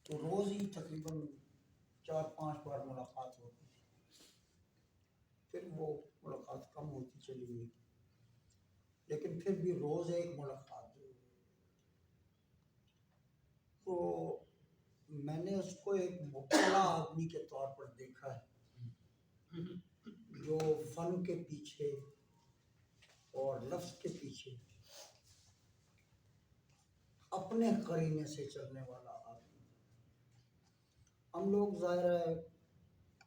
تو روز ہی تقریباً 4-5 بار ملاقات ہوتی تھی. پھر وہ ملاقات کم ہوتی چلی گئی، لیکن پھر بھی روز ایک ملاقات ضرور. تو میں نے اس کو ایک مبتلا آدمی کے طور پر دیکھا ہے، جو فن کے پیچھے اور لفظ کے پیچھے اپنے قرینے سے چلنے والا آدمی. ہم لوگ ظاہر ہے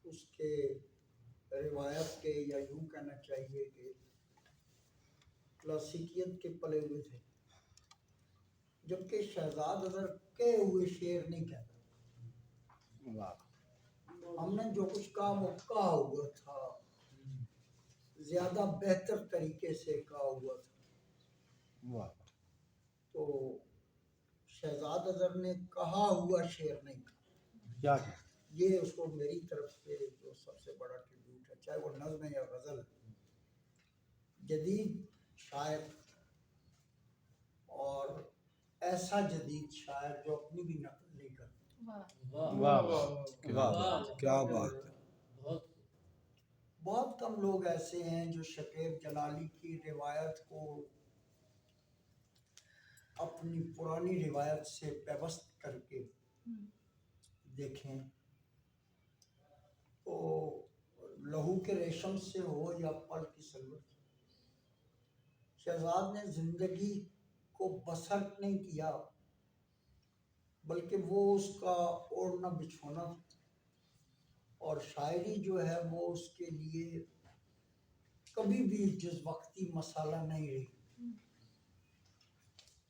اس کے روایت کے، یا یوں کہنا چاہیے کہ کلاسیکیت کے پلے ہوئے تھے، جبکہ شہزاد اظہر کہے ہوئے شعر نہیں کہتا. ہم نے جو کچھ کہا وہ کہا ہوا تھا، زیادہ بہتر طریقے سے کہا ہوا تھا. تو شہزاد اظہر نے کہا ہوا شعر نہیں کہا. یہ اس کو میری طرف سے جو سب سے بڑا ٹریبیوٹ ہے، چاہے وہ نظم ہے یا غزل. جدید شاعر اور ایسا جدید شاعر جو اپنی بھی نقل نہیں کرتا. کیا بات. بہت کم لوگ ایسے ہیں جو شکیب جلالی کی روایت کو اپنی پرانی روایت سے پیوست کر کے دیکھیں. تو لہو کے ریشم سے ہو یا پل کی سلوٹ، شہزاد نے زندگی کو بسر نہیں کیا، بلکہ وہ اس کا اوڑھنا بچھونا تھا. اور شاعری جو ہے وہ اس کے لیے کبھی بھی جز وقتی مسئلہ نہیں رہی.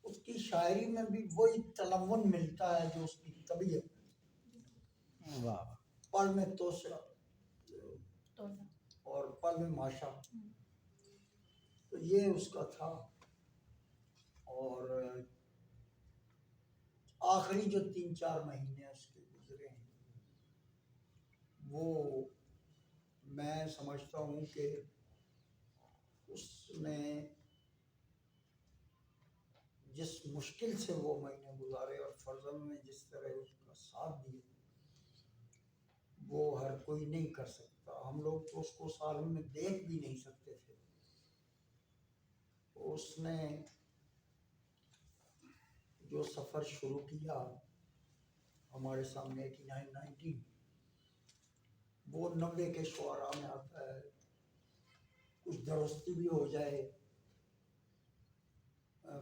اس کی شاعری میں بھی وہی تلون ملتا ہے جو اس کی طبیعت. پل میں توسہ اور پل میں ماشا، تو یہ اس کا تھا. اور آخری جو 3-4 مہینے اس کے گزرے ہیں، وہ میں سمجھتا ہوں کہ اس میں جس مشکل سے وہ مہینے گزارے اور فرزند نے جس طرح اس کا ساتھ دیا، وہ ہر کوئی نہیں کر سکتا. ہم لوگ تو اس کو سال میں دیکھ بھی نہیں سکتے تھے. اس نے جو سفر شروع کیا ہمارے سامنے 89-90، وہ 90 کے شعراء میں آتا ہے. کچھ درستی بھی ہو جائے،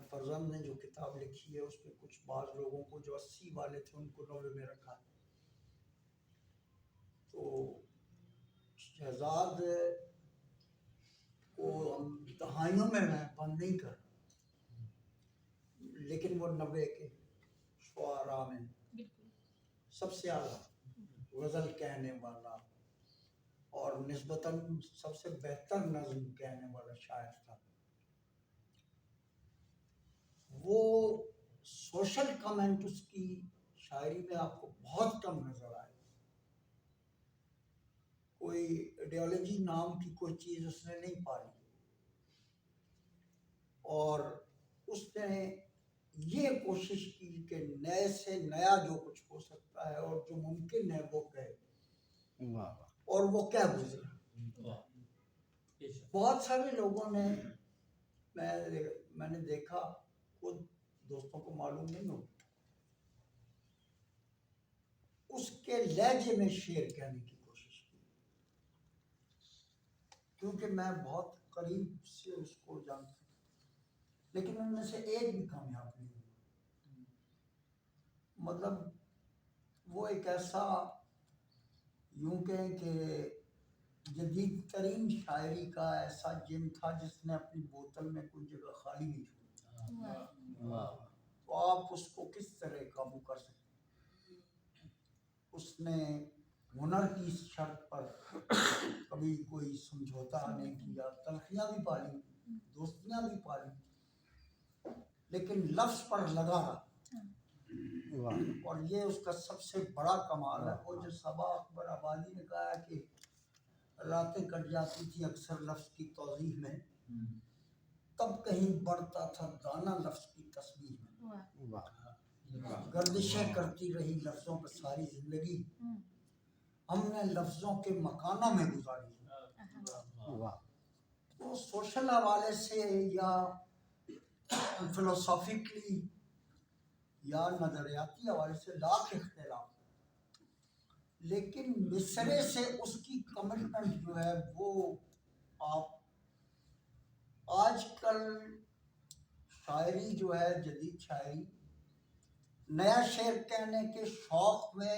فرزند نے جو کتاب لکھی ہے اس میں کچھ بعض لوگوں کو جو 80 والے تھے ان کو 90 میں رکھا ہے. تو شہزاد کو ہم دہائیوں میں بند نہیں کر، لیکن وہ 90 کے شعراء میں سب سے اعلیٰ غزل کہنے والا اور نسبتاً سب سے بہتر نظم کہنے والا شاعر تھا. وہ سوشل کمنٹ اس کی شاعری میں آپ کو بہت کم نظر آئے. کوئی ایڈیالوجی نام کی کوئی چیز اس نے نہیں پائی، اور اس نے یہ کوشش کی کہ نئے سے نیا جو کچھ ہو سکتا ہے اور جو ممکن ہے وہ کہے. اور وہ کیا گزرا. بہت سارے لوگوں نے، میں نے دیکھا، خود دوستوں کو معلوم نہیں ہو، اس کے لہجے میں شعر کہنے کی کوشش کی، کیونکہ میں بہت قریب سے اس کو جانتا ہوں، لیکن ان میں سے ایک بھی کامیاب نہیں ہوا. مطلب وہ ایک ایسا، یوں کہیں کہ جدید ترین شاعری کا ایسا جن تھا جس نے اپنی بوتل میں کوئی جگہ خالی نہیں چھوڑی. تو آپ اس کو کس طرح قابو کر سکتے؟ اس نے ہنر کی اس شرط پر کبھی کوئی سمجھوتا نہیں کیا. تلخیاں بھی پالی، دوستیاں بھی پالی، لیکن لفظ پر لگا رہا. اور یہ اس کا سب سے بڑا کمال ہے. وہ جو صبا اکبر آبادی نے کہا کہ راتیں کٹ جاتی تھی اکثر لفظ کی توضیح میں، تب کہیں بڑھتا تھا دانا لفظ کی تسبیح میں. گردشیں کرتی رہی لفظوں پہ ساری زندگی، ہم نے لفظوں کے مکانوں میں گزاری. تو سوشل حوالے سے یا فلسافیکلی یا نظریاتی حوالے سے لاکھ اختلاف، لیکن مصرے سے اس کی کمٹمنٹ جو ہے وہ آپ آج کل شاعری جو ہے جدید شاعری نیا شعر کہنے کے شوق میں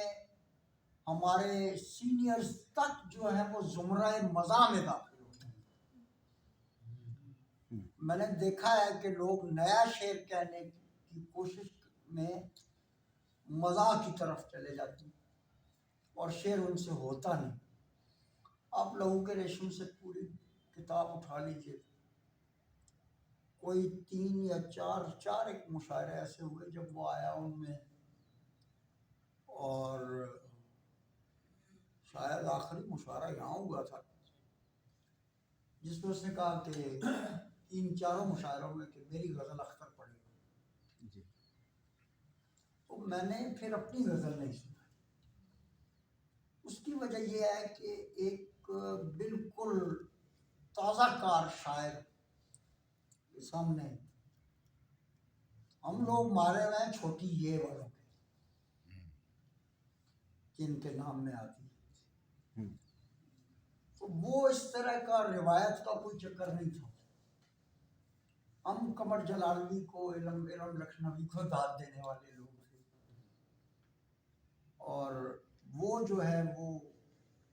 ہمارے سینئرز تک جو ہے وہ زمرہ مزاح میں داخل ہوتے ہیں. میں نے دیکھا ہے کہ لوگ نیا شعر کہنے کی کوشش میں مزاح کی طرف چلے جاتے ہیں اور شعر ان سے ہوتا نہیں. آپ لہو کے ریشم سے پوری کتاب اٹھا لیجیے، کوئی 3 یا 4 ایک مشاعرے ایسے ہوئے جب وہ آیا ان میں، اور شاید آخری مشاعرہ یہاں ہوا تھا جس میں اس نے کہا کہ 3 4 مشاعروں میں کہ میری غزل اختر پڑھی. تو میں نے پھر اپنی غزل نہیں سنا. اس کی وجہ یہ ہے کہ ایک بالکل تازہ کار شاعر کے سامنے ہم لوگ مارے ہوئے ہیں چھوٹی یہ والوں کے جن کے نام میں آتی ہے. تو وہ اس طرح کا روایت کا کوئی چکر نہیں تھا. ہم قمر جلالوی کو علم لکھنوی کو داد دینے والے لوگ تھے، اور وہ جو ہے وہ